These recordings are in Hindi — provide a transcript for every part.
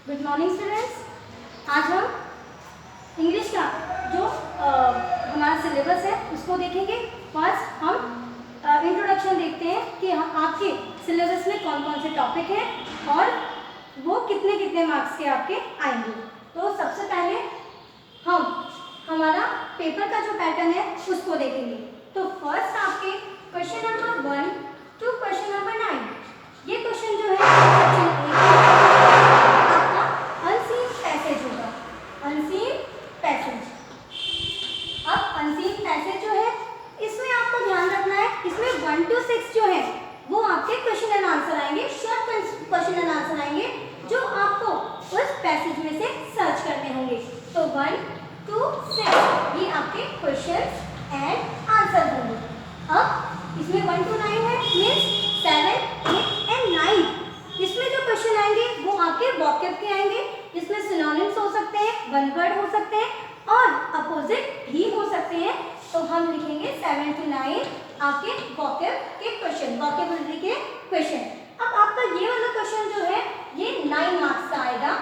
Good morning students. आज हम इंग्लिश का जो हमारा सिलेबस है उसको देखेंगे। फर्स्ट हम इंट्रोडक्शन देखते हैं कि आपके सिलेबस में कौन कौन से टॉपिक हैं और वो कितने कितने मार्क्स के आपके आएंगे। तो सबसे पहले हम हमारा पेपर का जो पैटर्न है उसको देखेंगे। तो फर्स्ट आपके question number 1 to question number 9, ये क्वेश्चन जो है आपका अनसीन पैसेज होगा। अनसीन पैसेज, अब अनसीन पैसेज जो है इसमें आपको ध्यान रखना है, इसमें 1 to 6 जो है वो आपके क्वेश्चन एंड आंसर आएंगे, शॉर्ट क्वेश्चन एंड आंसर आएंगे जो आपको उस पैसेज में से सर्च करने होंगे। तो 1 to 6 ये आपके क्वेश्चन एंड आंसर होंगे। अब इसमें 1 to 9 है, मीन्स 7, 8 एंड 9 इसमें जो क्वेश्चन आएंगे वो आपके वोकैब के आएंगे। इसमें सिनोनिम्स हो सकते हैं, वन वर्ड हो सकते हैं और अपोजिट भी हो सकते हैं। तो हम लिखेंगे 7 to 9 आपके वोकैब के क्वेश्चन, वोकैबुलरी के क्वेश्चन। अब आपका ये वाला क्वेश्चन जो है ये 9 मार्क्स का आएगा।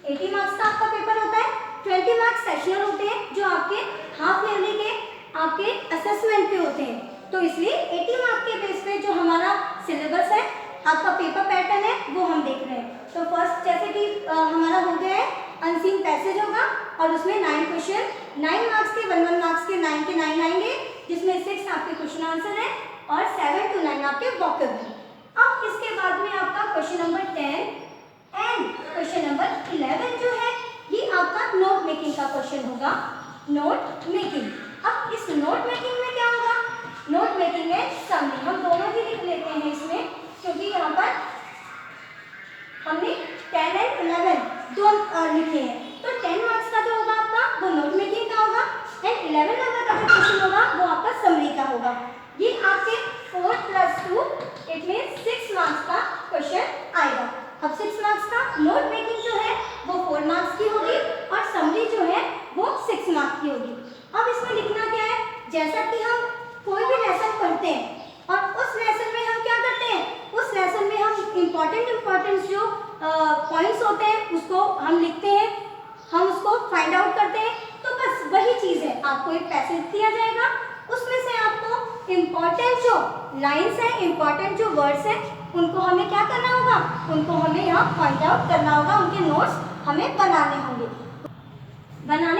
80 मार्क्स का आपका पेपर होता है, 20 मार्क्स सेशनल होते हैं जो आपके हाफ ईयरली के आपके असेसमेंट पे होते हैं। तो इसलिए 80 मार्क्स के बेस पे जो हमारा सिलेबस है, आपका पेपर पैटर्न है, वो हम देख रहे हैं। तो फर्स्ट जैसे कि हमारा हो गया है अनसीन पैसेज होगा और उसमें 9 क्वेश्चन, 9 मार्क्स के 1 मार्क्स के 9 के 9 आएंगे, जिसमें 6 आपके क्वेश्चन आंसर है और 7 to 9 आपके वोकैब है। अब इसके बाद में आपका question number 10 and question number 11 जो है ये आपका नोट मेकिंग का क्वेश्चन होगा। नोट मेकिंग, अब इस नोट मेकिंग में क्या होगा? नोट मेकिंग में समरी, हम दोनों ही लिख लेते हैं इसमें, क्योंकि यहाँ पर हमने 10 एंड 11 दो लिखे हैं। तो 10 मार्क्स का जो होगा आपका वो नोट मेकिंग का होगा एंड 11 नंबर का जो क्वेश्चन होगा वो आपका समरी का होगा। ये आपके 4 + 2 इट मींस 6 मार्क्स का क्वेश्चन आएगा। अब 6 मार्क्स का नोट मेकिंग जो है वो 4 मार्क्स की होगी और समरी जो है वो 6 मार्क्स की होगी। अब इसमें लिखना क्या है? जैसा कि हम कोई भी लेसन पढ़ते हैं और उस लेसन में हम क्या करते हैं, उस लेसन में हम इम्पोर्टेंट जो पॉइंट्स होते हैं उसको हम लिखते हैं, हम उसको फाइंड आउट करते हैं। तो बस वही चीज़ है, आपको एक पैसेज दिया जाएगा, उसमें से आपको इम्पोर्टेंट जो लाइन्स हैं, इम्पोर्टेंट जो वर्ड्स हैं, उनको हमें क्या करना होगा, उनको हमें यहाँ फाइंड आउट करना होगा, उनके नोट्स हमें बनाने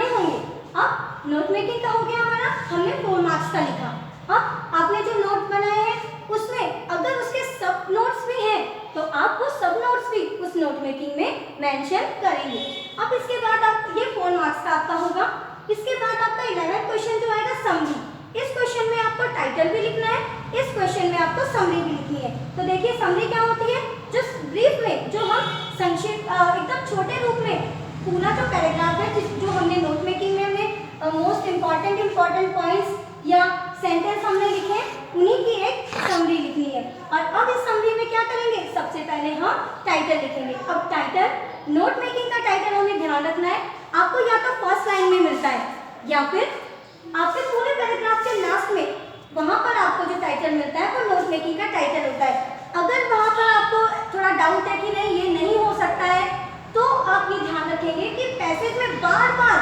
होंगे। अब नोट मेकिंग का हो गया हमारा, हमने 4 मार्क्स का लिखा। अब आपने जो नोट बनाए हैं उसमें अगर उसके सब नोट्स भी हैं तो आप वो सब नोट्स भी उस नोट मेकिंग में मेंशन करेंगे। अब इसके बाद आप ये 4 मार्क्स का आपका होगा। इसके बाद आपका 11 क्वेश्चन जो आएगा समरी। इस क्वेश्चन में आपको टाइटल भी लिखना है, इस क्वेश्चन में आपको समरी भी लिखनी है। तो देखिए समरी क्या होती है, जो ब्रीफ में, जो हम संक्षिप्त एकदम छोटे रूप में पूरा जो पैराग्राफ है जो हमने नोट मेकिंग में हमने मोस्ट इम्पॉर्टेंट पॉइंट्स या सेंटेंस हमने लिखे, उन्हीं की एक समरी लिखनी है। और अब इस समरी में क्या करेंगे, सबसे पहले हम टाइटल लिखेंगे। अब टाइटल, नोट मेकिंग का टाइटल हमें ध्यान रखना है, आपको या तो फर्स्ट लाइन में मिलता है या फिर आपके पूरे पैराग्राफ के लास्ट में, वहां पर आपको जो टाइटल मिलता है वो नोट मेकिंग का टाइटल होता है। अगर वहां पर आपको थोड़ा डाउट है कि नहीं ये नहीं हो सकता है, तो आप ये ध्यान रखेंगे कि पैसेज में बार बार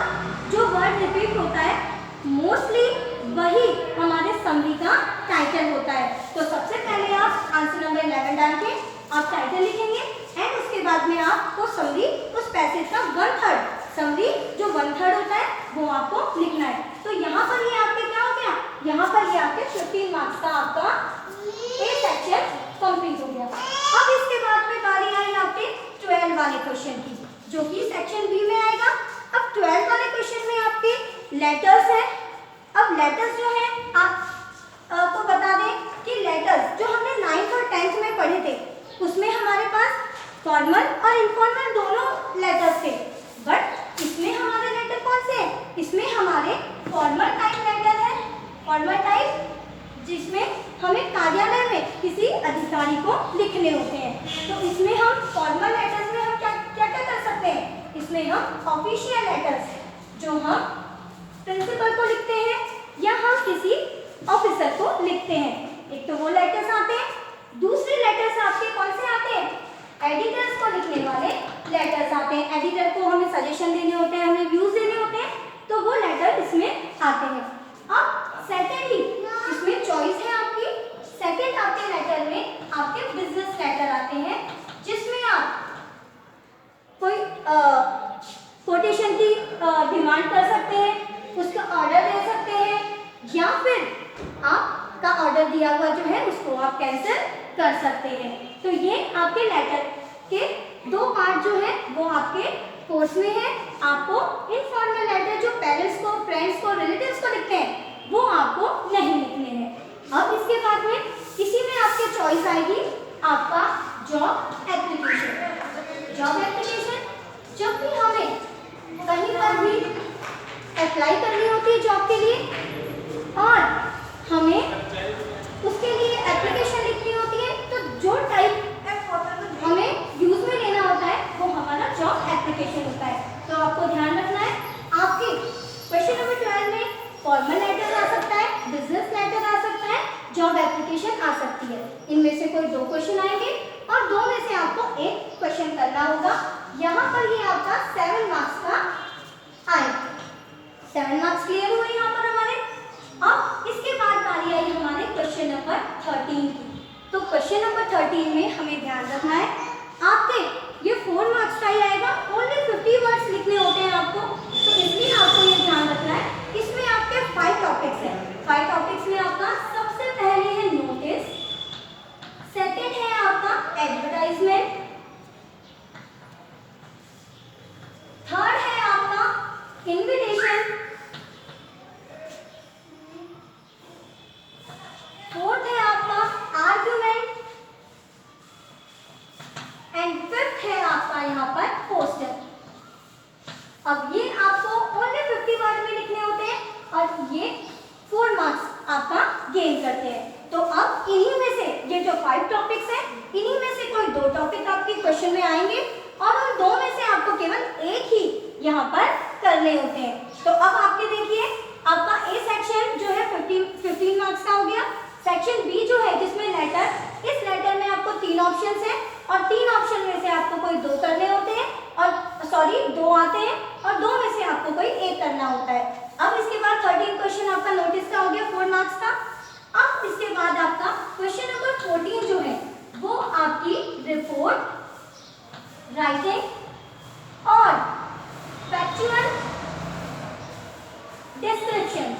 जो वर्ड रिपीट होता है मोस्टली वही हमारे समरी का टाइटल होता है। तो सबसे पहले आप आंसर नंबर 11 डाल के आप टाइटल लिखेंगे एंड उसके बाद में आपको समरी, उस पैसेज का 1/3 समरी जो 1/3 होता है वो आपको लिखना है। तो यहाँ पर ये आपके क्या हो गया, यहाँ पर ये आपके 15 मार्क्स का आपका एक सेक्शन कंप्लीट हो गया। अब इसके बाद में बारी आई आपके 12 वाले क्वेश्चन की, जो कि सेक्शन बी में आएगा। अब 12 वाले क्वेश्चन में आपके लेटर्स है। अब लेटर्स जो है आपको बता दें कि लेटर्स जो हमने 9th और 10th में पढ़े थे उसमें हमारे पास फॉर्मल और इनफॉर्मल दोनों लेटर्स थे, बट इसमें हमारे लेटर कौन से हैं, इसमें हमारे फॉर्मल टाइप लेटर है। फॉर्मल टाइप जिसमें हमें कार्यालय में किसी अधिकारी को लिखने होते हैं। तो इसमें हम फॉर्मल लेटर्स में हम क्या क्या क्या कर सकते हैं, इसमें हम ऑफिशियल लेटर्स जो हम प्रिंसिपल को लिखते हैं या हम किसी ऑफिसर को लिखते हैं, एक तो वो लेटर्स आते हैं। दूसरे लेटर्स आपके कौन से आते हैं, एडिटर्स को लिखने वाले लेटर्स आते हैं। एडिटर को हमें सजेशन देने होते हैं, हमें व्यूज देने होते हैं, तो वो लेटर इसमें आते हैं। अब सेकेंडली इसमें चॉइस है आपकी, सेकेंड आपके लेटर में आपके बिजनेस लेटर आते हैं, जिसमें आप कोई कोटेशन की डिमांड कर सकते हैं, उसका ऑर्डर दे सकते हैं, या फिर आपका ऑर्डर दिया हुआ जो है उसको आप कैंसिल कर सकते हैं। तो ये आपके लेटर के दो पार्ट जो है वो आपके कोर्स में है। आपको इनफॉर्मल लेटर जो पेरेंट्स को, फ्रेंड्स को, रिलेटिव्स को लिखते हैं वो आपको नहीं लिखने हैं। अब इसके बाद में इसी में आपके चॉइस आएगी आपका जॉब एप्लीकेशन। जॉब एप्लीकेशन जब भी हमें कहीं पर भी अप्लाई करनी होती है जॉब के लिए और हमें उसके लिए एप्लीकेशन लिखनी होती है, तो जो टाइप हमें यूज में लेना होता है वो हमारा जॉब एप्लीकेशन होता है। तो आपको ध्यान रखना है, आपके क्वेश्चन नंबर 12 में फॉर्मल लेटर आ सकता है, बिजनेस लेटर आ सकता है, जॉब एप्लीकेशन आ सकती है। इनमें से कोई 2 क्वेश्चन आएंगे और 2 में से आपको 1 क्वेश्चन करना होगा। यहाँ पर ये आपका 7 मार्क्स का आएगा। 7 मार्क्स क्लियर हुए यहाँ पर हमारे। अब इसके बाद बारी आई हमारे क्वेश्चन नंबर 13 की। तो क्वेश्चन नंबर 13 में हमें ध्यान रखना है, आपके ये 4 मार्क्स का ही आएगा, ओनली 50 वर्ड्स लिखने होते हैं आपको, तो इसलिए आपको ये ध्यान रखना है। इसमें आपके 5 टॉपिक्स हैं। 5 टॉपिक्स में आपका सबसे पहले है नोटिस, सेकेंड है आपका एडवर्टाइजमेंट, थर्ड है आपका इन्विटेशन, फोर्थ है आपका आर्गुमेंट एंड फिफ्थ है आपका यहाँ पर पोस्टर। अब ये आपको ओनली 50 वर्ड में लिखने होते हैं और ये 4 मार्क्स आपका गेन करते हैं। तो अब इन्हीं में से ये जो 5 टॉपिक्स हैं, इन्हीं में से कोई 2 टॉपिक आपके क्वेश्चन में आएंगे और उन 2 में से आपको केवल एक ही यहाँ पर करने होते हैं। तो अब आपके देखिए, आपका ए सेक्शन जो है 15 मार्क्स का हो गया। सेक्शन बी जो है जिसमें लेटर, इस लेटर में आपको 3 ऑप्शंस हैं और 3 ऑप्शन में से आपको कोई 2 करने होते हैं, और 2 आते हैं और 2 में से आपको कोई 1 करना होता है। अब इसके बाद 13 क्वेश्चन आपका नोटिस का हो गया 4 मार्क्स का। अब इसके बाद आपका क्वेश्चन नंबर 14 जो है वो आपकी रिपोर्ट राइटिंग और फैक्चुअल डिस्क्रिप्शन।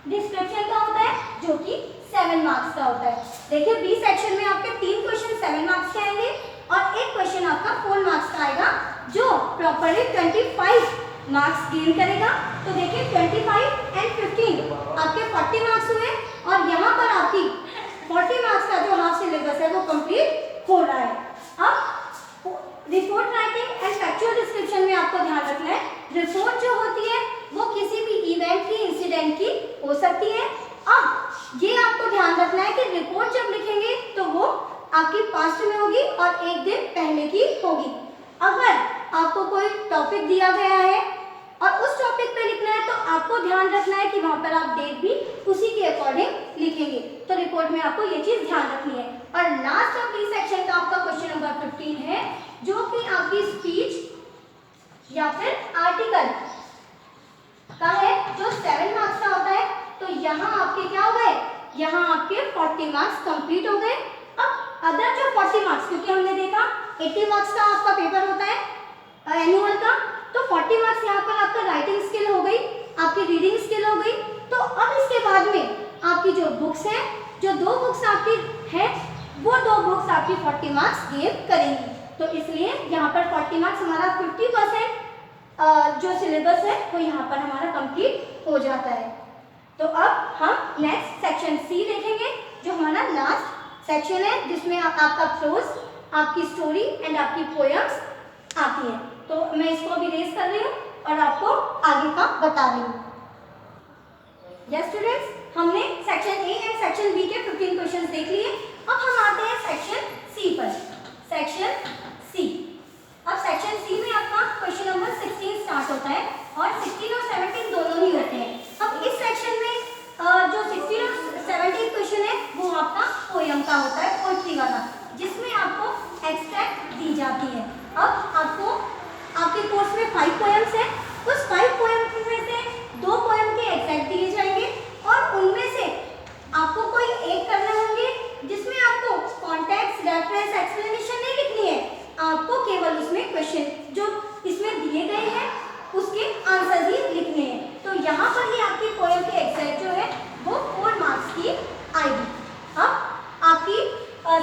डिस्क्रिप्शन का होता है जो कि 7 मार्क्स का होता है। देखिए बी सेक्शन में आपके 3 क्वेश्चन 7 मार्क्स के आएंगे और 1 क्वेश्चन आपका 4 मार्क्स का आएगा, जो प्रॉपर्ली 25 मार्क्स गेन करेगा। तो देखिए 25 एंड 15 आपके 40 मार्क्स हुए और यहाँ पर आपकी 40 मार्क्स का जो हाफ सिलेबस है वो कंप्लीट हो रहा है। अब report writing and factual description में आपको ध्यान रखना है, रिपोर्ट जो होती है वो किसी भी इवेंट की, इंसिडेंट की हो सकती है। अब ये आपको ध्यान रखना है कि रिपोर्ट जब लिखेंगे तो वो आपकी पास्ट में होगी और 1 दिन पहले की होगी। अगर आपको कोई टॉपिक दिया गया है और उस टॉपिक पे लिखना है तो आपको ध्यान रखना है कि वहां पर आप डेट भी उसी के अकॉर्डिंग लिखेंगे। तो रिपोर्ट में आपको ये चीज ध्यान रखनी है। और लास्ट ऑफ बी सेक्शन का आपका क्वेश्चन नंबर 15 है, जो कि आपकी स्पीच या फिर आर्टिकल का है, जो 7 मार्क्स का होता है। तो यहाँ आपके क्या हो गए, यहाँ आपके 40 मार्क्स कंप्लीट हो गए। अब अदर जो 40 मार्क्स, क्योंकि हमने देखा 80 मार्क्स का आपका पेपर होता है एनुअल का, तो 40 मार्क्स यहाँ पर आपका राइटिंग स्किल हो गई, आपकी रीडिंग स्किल हो गई। तो अब इसके बाद में आपकी जो बुक्स हैं, जो 2 बुक्स आपकी हैं, वो 2 बुक्स आपकी 40 मार्क्स गेन करेंगी। तो इसलिए यहाँ पर 40 मार्क्स हमारा 50% जो सिलेबस है वो यहाँ पर हमारा कंप्लीट हो जाता है। तो अब हम नेक्स्ट सेक्शन सी देखेंगे, जो हमारा लास्ट सेक्शन है, जिसमें आपका प्रोज, आपकी स्टोरी एंड आपकी पोएम्स आती है। तो मैं इसको अभी रेस कर रही हूँ और आपको आगे का बता रही हूँ। यस स्टूडेंट्स, हमने section a and section b के 15 क्वेश्चंस देख लिए। अब हम आते हैं सेक्शन सी पर। सेक्शन सी, अब सेक्शन सी में आपका क्वेश्चन नंबर 16 स्टार्ट होता है और 16 और 17 दोनों ही होते हैं। अब इस सेक्शन में जो 16 और 17 क्वेश्चन है का होता है पोइट्री वाला, जिसमें आपको एक्सट्रैक्ट दी जाती है। अब आपको आपके कोर्स में 5 पोएम्स हैं, उस 5 पोएम्स में से 2 पोएम के एक्सट्रैक्ट दिए जाएंगे और उनमें से आपको कोई एक करने होंगे जिसमें आपको कॉन्टेक्स्ट, रेफरेंस, एक्सप्लेनेशन नहीं लिखनी है, आपको केवल उसमें क्वेश्चन जो इसमें दिए गए हैं उसके आंसर ही लिखने हैं। तो यहाँ पर ही आपकी पोएम के एक्सट्रैक्ट जो है वो 4 मार्क्स की आएगी। अब आपकी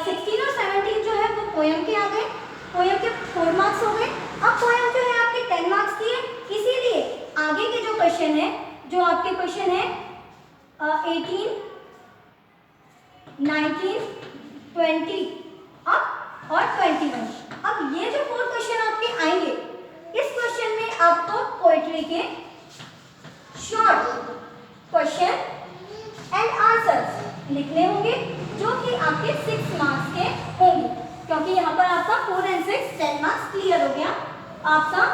16 और 17 जो है वो पोएम के आ गए, पोएम के 4 मार्क्स हो गए। अब पोएम जो है आपके 10 मार्क्स की है, इसीलिए आगे के जो क्वेश्चन है, जो आपके क्वेश्चन है 18, 19, 20 अब और 21, अब ये जो 4 क्वेश्चन आपके आएंगे, इस क्वेश्चन में आपको पोएट्री के शॉर्ट क्वेश्चन एंड आंसर्स लिखने होंगे, जो कि आपके 6 मार्क्स के होंगे, क्योंकि यहाँ पर आपका 4 और 6 10 मार्क्स क्लियर हो गया। आपका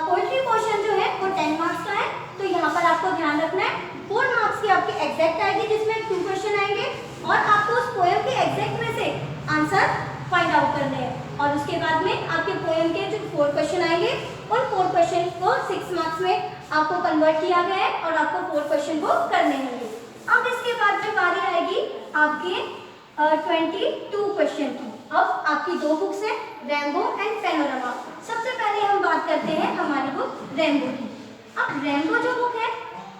पोएट्री पोर्शन जो है वो 10 मार्क्स का है, तो यहाँ पर आपको ध्यान रखना है 4 मार्क्स की आपकी एग्जैक्ट आएगी, जिसमें 2 क्वेश्चन आएंगे और आपको उस पोएम के एग्जैक्ट में से आंसर फाइंड आउट करने हैं। और उसके बाद में आपके पोएम के जो 4 क्वेश्चन आएंगे, उन 4 क्वेश्चन को 6 मार्क्स में आपको कन्वर्ट किया गया है और आपको 4 क्वेश्चन को करने होंगे। अब इसके बाद में बारी आएगी आपके 22 क्वेश्चन की। अब आपकी 2 बुक्स हैं, रेनबो एंड पैनोरामा। सबसे पहले हम बात करते हैं हमारी बुक रेनबो की। अब रेनबो जो बुक है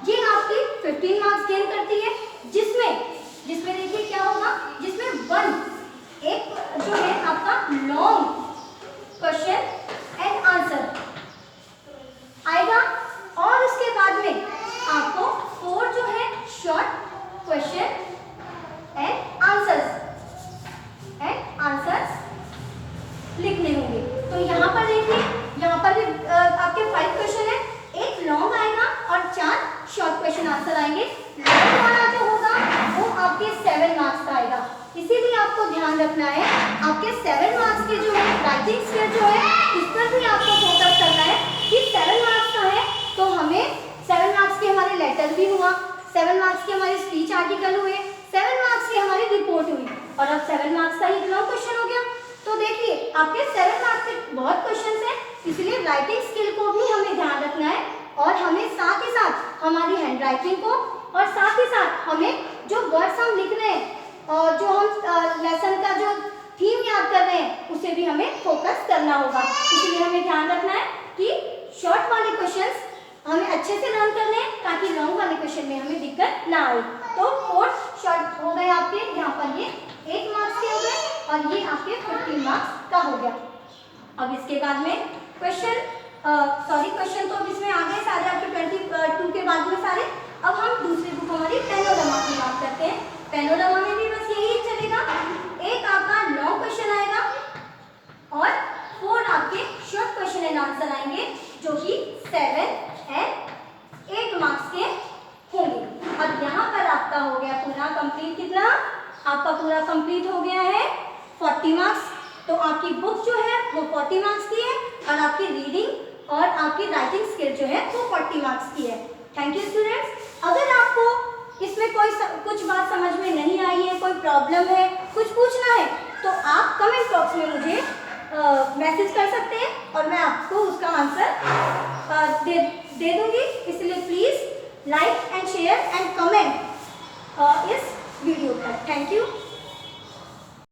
ये आपकी 15 मार्क्स गेन करती है, जिसमें देखिए क्या होगा, जिसमें 1 एक जो है आपका लॉन्ग क्वेश्चन एंड आंसर आएगा और उसके बाद में आपको 4 जो है शॉर्ट क्वेश्चन एंड आंसर्स लिखने होंगे। तो यहाँ पर देखिए, यहाँ पर भी आपके 5 क्वेश्चन है, एक लॉन्ग आएगा और 4 शॉर्ट क्वेश्चन आंसर आएंगे। लॉन्ग वाला जो होगा वो आपके 7 मार्क्स का आएगा, इसीलिए आपको ध्यान रखना है आपके 7 मार्क्स के जो है राइटिंग स्किल जो है इस पर भी आपको फोकस करना है कि 7 मार्क्स का है तो हमें 7 मार्क्स के हमारे लेटर भी हुआ, 7 मार्क्स के हमारे स्पीच आर्टिकल हुए, 7 मार्क्स की हमारी रिपोर्ट हुई और अब 7 मार्क्स का ही लॉन्ग क्वेश्चन हो गया। तो देखिए आपके 7 मार्क्स के बहुत क्वेश्चन हैं, इसलिए राइटिंग स्किल को भी हमें ध्यान रखना है और हमें साथ ही साथ हमारी हैंड राइटिंग को और साथ ही साथ हमें जो वर्ड्स हम लिख रहे हैं और जो हम लेसन का जो थीम याद कर रहे हैं उसे भी हमें फोकस करना होगा। इसलिए हमें ध्यान रखना है कि शॉर्ट वाले क्वेश्चंस हमें अच्छे से लर्न करने हैं ताकि लॉन्ग वाले क्वेश्चन में हमें दिक्कत ना आए। तो 4 शॉर्ट हो गए आपके, यहाँ पर ये 8 मार्क्स के हो गए और ये आपके 15 मार्क्स का हो गया। अब इसके बाद में क्वेश्चन तो अब इसमें आ गए सारे आपके 22 के बाद में सारे। अब हम दूसरी बुक हमारी पैनोरामा की बात करते हैं। पैनोरामा में भी बस यही चलेगा, एक आपका लॉन्ग क्वेश्चन आएगा और 4 आपके शॉर्ट क्वेश्चन एंड आंसर आएंगे, जो कि 7 और 8 मार्क्स के होंगे। अब यहाँ पर आपका हो गया पूरा कंप्लीट, कितना आपका पूरा कंप्लीट हो गया है 40 मार्क्स। तो आपकी बुक जो है वो 40 मार्क्स की है और आपकी रीडिंग और आपकी राइटिंग स्किल जो है वो 40 मार्क्स की है। Thank you students. अगर आपको इसमें कुछ बात समझ में नहीं आई है, कोई प्रॉब्लम है, कुछ पूछना है, तो आप कमेंट बॉक्स में मुझे मैसेज कर सकते हैं और मैं आपको उसका आंसर दे दूंगी। इसलिए please like and share and comment इस वीडियो पर। Thank you.